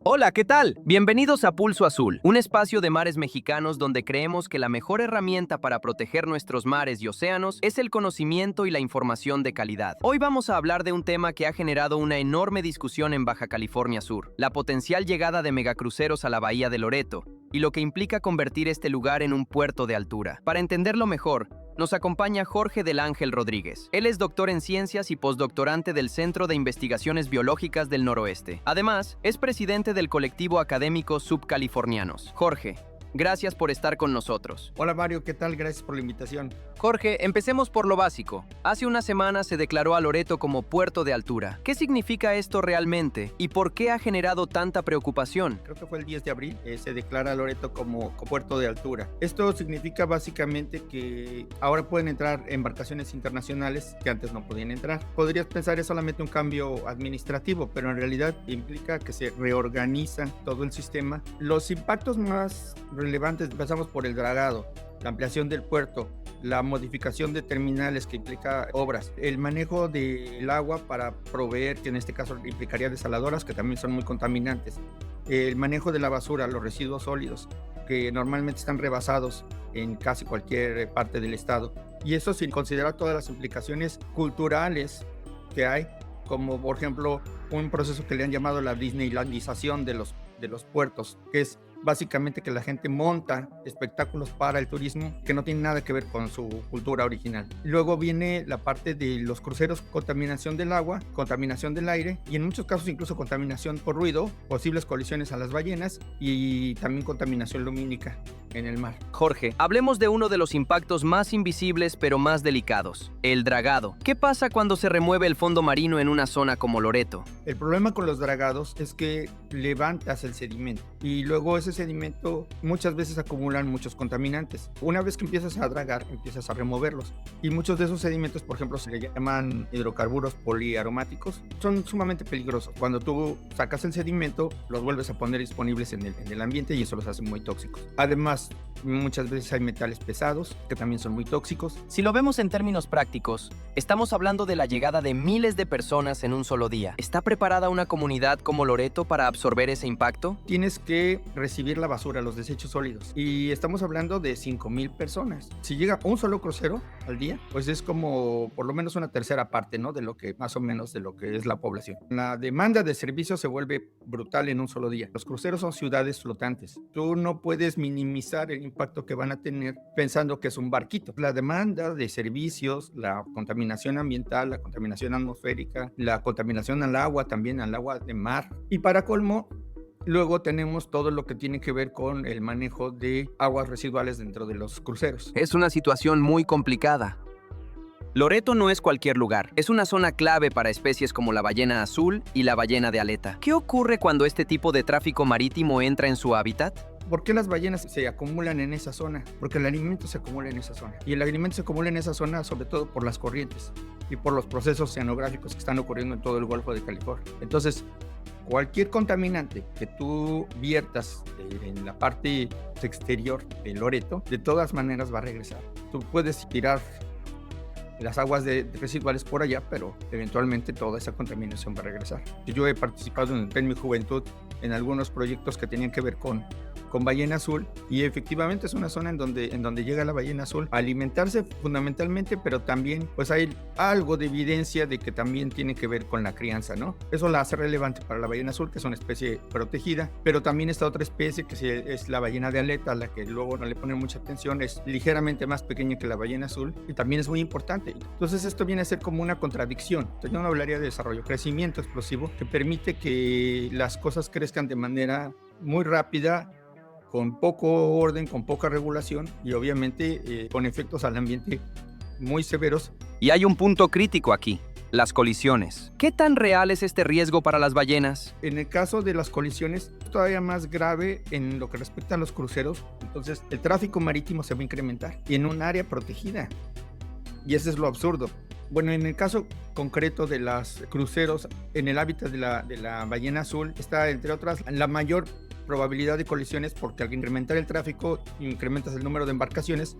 Hola, ¿qué tal? Bienvenidos a Pulso Azul, un espacio de mares mexicanos donde creemos que la mejor herramienta para proteger nuestros mares y océanos es el conocimiento y la información de calidad. Hoy vamos a hablar de un tema que ha generado una enorme discusión en Baja California Sur, la potencial llegada de megacruceros a la bahía de Loreto y lo que implica convertir este lugar en un puerto de altura. Para entenderlo mejor, nos acompaña Jorge del Ángel Rodríguez. Él es doctor en ciencias y postdoctorante del Centro de Investigaciones Biológicas del Noroeste. Además, es presidente del colectivo académico Subcalifornianos. Jorge, gracias por estar con nosotros. Hola Mario, ¿qué tal? Gracias por la invitación. Jorge, empecemos por lo básico. Hace una semana se declaró a Loreto como puerto de altura. ¿Qué significa esto realmente y por qué ha generado tanta preocupación? Creo que fue el 10 de abril, se declara a Loreto como puerto de altura. Esto significa básicamente que ahora pueden entrar embarcaciones internacionales que antes no podían entrar. Podrías pensar es solamente un cambio administrativo, pero en realidad implica que se reorganiza todo el sistema. Los impactos más relevantes, empezamos por el dragado, la ampliación del puerto, la modificación de terminales que implica obras, el manejo del agua para proveer, que en este caso implicaría desaladoras, que también son muy contaminantes, el manejo de la basura, los residuos sólidos, que normalmente están rebasados en casi cualquier parte del estado, y eso sin considerar todas las implicaciones culturales que hay, como por ejemplo un proceso que le han llamado la Disneylandización de los puertos, que es básicamente que la gente monta espectáculos para el turismo que no tienen nada que ver con su cultura original. Luego viene la parte de los cruceros, contaminación del agua, contaminación del aire y en muchos casos incluso contaminación por ruido, posibles colisiones a las ballenas y también contaminación lumínica en el mar. Jorge, hablemos de uno de los impactos más invisibles pero más delicados, el dragado. ¿Qué pasa cuando se remueve el fondo marino en una zona como Loreto? El problema con los dragados es que levantas el sedimento y luego ese sedimento muchas veces acumulan muchos contaminantes. Una vez que empiezas a dragar, empiezas a removerlos y muchos de esos sedimentos, por ejemplo, se le llaman hidrocarburos poliaromáticos, son sumamente peligrosos. Cuando tú sacas el sedimento, los vuelves a poner disponibles en el ambiente y eso los hace muy tóxicos. Además, muchas veces hay metales pesados que también son muy tóxicos. Si lo vemos en términos prácticos, estamos hablando de la llegada de miles de personas en un solo día. ¿Está preparada una comunidad como Loreto para absorber ese impacto? Tienes que recibir la basura, los desechos sólidos. Y estamos hablando de 5,000 personas. Si llega un solo crucero al día, pues es como por lo menos una tercera parte, ¿no? De lo que, más o menos, de lo que es la población. La demanda de servicios se vuelve brutal en un solo día. Los cruceros son ciudades flotantes. Tú no puedes minimizar el impacto que van a tener pensando que es un barquito. La demanda de servicios, la contaminación ambiental, la contaminación atmosférica, la contaminación al agua, también al agua de mar. Y para colmo, luego tenemos todo lo que tiene que ver con el manejo de aguas residuales dentro de los cruceros. Es una situación muy complicada. Loreto no es cualquier lugar, es una zona clave para especies como la ballena azul y la ballena de aleta. ¿Qué ocurre cuando este tipo de tráfico marítimo entra en su hábitat? ¿Por qué las ballenas se acumulan en esa zona? Porque el alimento se acumula en esa zona. Y el alimento se acumula en esa zona sobre todo por las corrientes y por los procesos oceanográficos que están ocurriendo en todo el Golfo de California. Entonces, cualquier contaminante que tú viertas en la parte exterior de Loreto, de todas maneras va a regresar. Tú puedes tirar las aguas residuales por allá, pero eventualmente toda esa contaminación va a regresar. Yo he participado en mi juventud en algunos proyectos que tenían que ver con ballena azul y efectivamente es una zona en donde llega la ballena azul a alimentarse fundamentalmente, pero también pues hay algo de evidencia de que también tiene que ver con la crianza, ¿no? Eso la hace relevante para la ballena azul, que es una especie protegida, pero también esta otra especie que es la ballena de aleta, a la que luego no le ponen mucha atención, es ligeramente más pequeña que la ballena azul y también es muy importante. Entonces esto viene a ser como una contradicción. Entonces, yo no hablaría de desarrollo, crecimiento explosivo que permite que las cosas crezcan de manera muy rápida, con poco orden, con poca regulación y obviamente con efectos al ambiente muy severos. Y hay un punto crítico aquí, las colisiones. ¿Qué tan real es este riesgo para las ballenas? En el caso de las colisiones, es todavía más grave en lo que respecta a los cruceros. Entonces, el tráfico marítimo se va a incrementar y en un área protegida. Y ese es lo absurdo. Bueno, en el caso concreto de los cruceros, en el hábitat de la ballena azul está, entre otras, la mayor probabilidad de colisiones porque al incrementar el tráfico incrementas el número de embarcaciones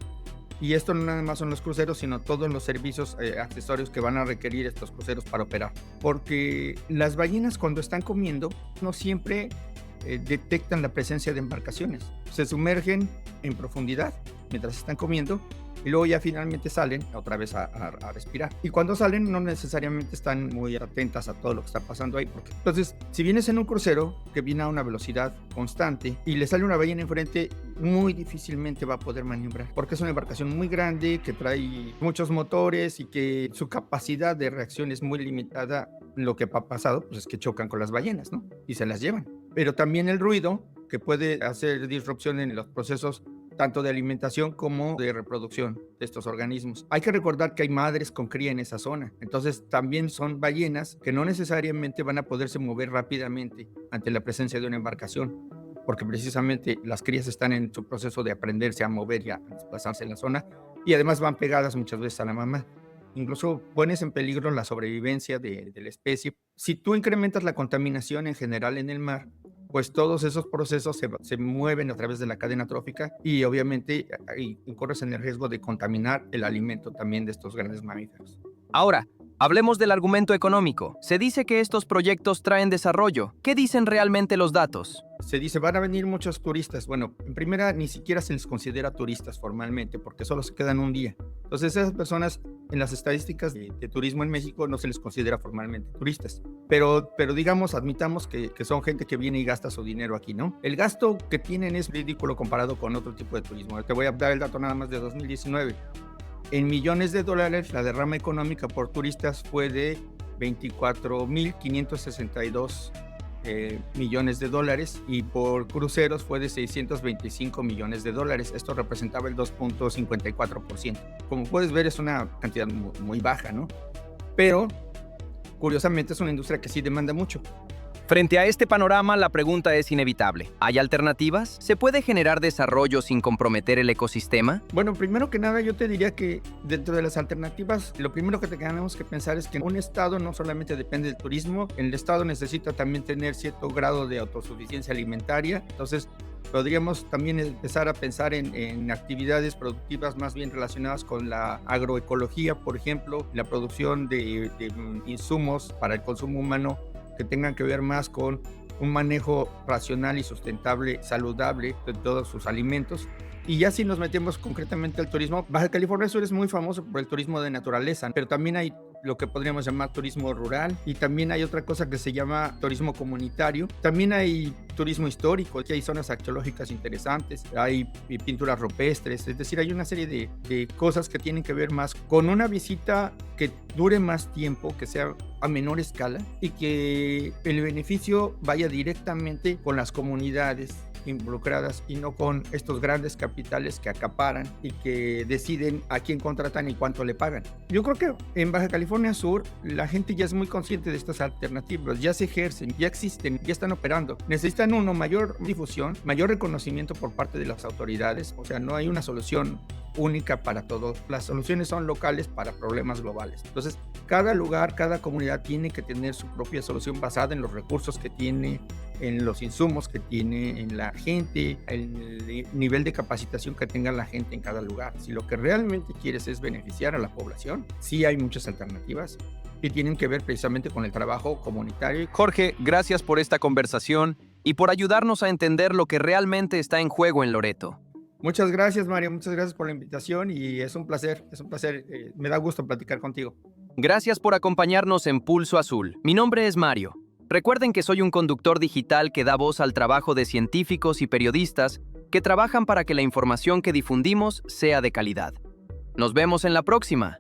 y esto no nada más son los cruceros sino todos los servicios accesorios que van a requerir estos cruceros para operar, porque las ballenas cuando están comiendo no siempre detectan la presencia de embarcaciones. Se sumergen en profundidad mientras están comiendo y luego ya finalmente salen otra vez a respirar. Y cuando salen no necesariamente están muy atentas a todo lo que está pasando ahí. Entonces, si vienes en un crucero que viene a una velocidad constante y le sale una ballena enfrente, muy difícilmente va a poder maniobrar, porque es una embarcación muy grande que trae muchos motores y que su capacidad de reacción es muy limitada. Lo que ha pasado pues, es que chocan con las ballenas, ¿no? Y se las llevan. Pero también el ruido, que puede hacer disrupción en los procesos tanto de alimentación como de reproducción de estos organismos. Hay que recordar que hay madres con cría en esa zona, entonces también son ballenas que no necesariamente van a poderse mover rápidamente ante la presencia de una embarcación, porque precisamente las crías están en su proceso de aprenderse a mover y a desplazarse en la zona, y además van pegadas muchas veces a la mamá. Incluso pones en peligro la sobrevivencia de la especie. Si tú incrementas la contaminación en general en el mar, pues todos esos procesos se mueven a través de la cadena trófica y obviamente corres en el riesgo de contaminar el alimento también de estos grandes mamíferos. Ahora, hablemos del argumento económico. Se dice que estos proyectos traen desarrollo. ¿Qué dicen realmente los datos? Se dice, van a venir muchos turistas. Bueno, en primera, ni siquiera se les considera turistas formalmente, porque solo se quedan un día. Entonces, esas personas en las estadísticas de turismo en México no se les considera formalmente turistas. Pero digamos, admitamos que son gente que viene y gasta su dinero aquí, ¿no? El gasto que tienen es ridículo comparado con otro tipo de turismo. Te voy a dar el dato nada más de 2019. En millones de dólares, la derrama económica por turistas fue de 24.562 millones de dólares y por cruceros fue de 625 millones de dólares. Esto representaba el 2.54%. Como puedes ver, es una cantidad muy baja, ¿no? Pero, curiosamente, es una industria que sí demanda mucho. Frente a este panorama, la pregunta es inevitable. ¿Hay alternativas? ¿Se puede generar desarrollo sin comprometer el ecosistema? Bueno, primero que nada, yo te diría que dentro de las alternativas, lo primero que tenemos que pensar es que un estado no solamente depende del turismo, el estado necesita también tener cierto grado de autosuficiencia alimentaria. Entonces, podríamos también empezar a pensar en actividades productivas más bien relacionadas con la agroecología, por ejemplo, la producción de insumos para el consumo humano que tengan que ver más con un manejo racional y sustentable, saludable de todos sus alimentos. Y ya si nos metemos concretamente al turismo, Baja California Sur es muy famoso por el turismo de naturaleza, pero también hay lo que podríamos llamar turismo rural y también hay otra cosa que se llama turismo comunitario. También hay turismo histórico, que hay zonas arqueológicas interesantes, hay pinturas rupestres, es decir, hay una serie de cosas que tienen que ver más con una visita que dure más tiempo, que sea a menor escala y que el beneficio vaya directamente con las comunidades involucradas y no con estos grandes capitales que acaparan y que deciden a quién contratan y cuánto le pagan. Yo creo que en Baja California Sur la gente ya es muy consciente de estas alternativas, ya se ejercen, ya existen, ya están operando. Necesitan mayor difusión, mayor reconocimiento por parte de las autoridades, o sea, no hay una solución única para todo. Las soluciones son locales para problemas globales. Entonces, cada lugar, cada comunidad tiene que tener su propia solución basada en los recursos que tiene, en los insumos que tiene, en la gente, el nivel de capacitación que tenga la gente en cada lugar. Si lo que realmente quieres es beneficiar a la población, sí hay muchas alternativas que tienen que ver precisamente con el trabajo comunitario. Jorge, gracias por esta conversación y por ayudarnos a entender lo que realmente está en juego en Loreto. Muchas gracias, Mario, muchas gracias por la invitación y es un placer, me da gusto platicar contigo. Gracias por acompañarnos en Pulso Azul. Mi nombre es Mario. Recuerden que soy un conductor digital que da voz al trabajo de científicos y periodistas que trabajan para que la información que difundimos sea de calidad. Nos vemos en la próxima.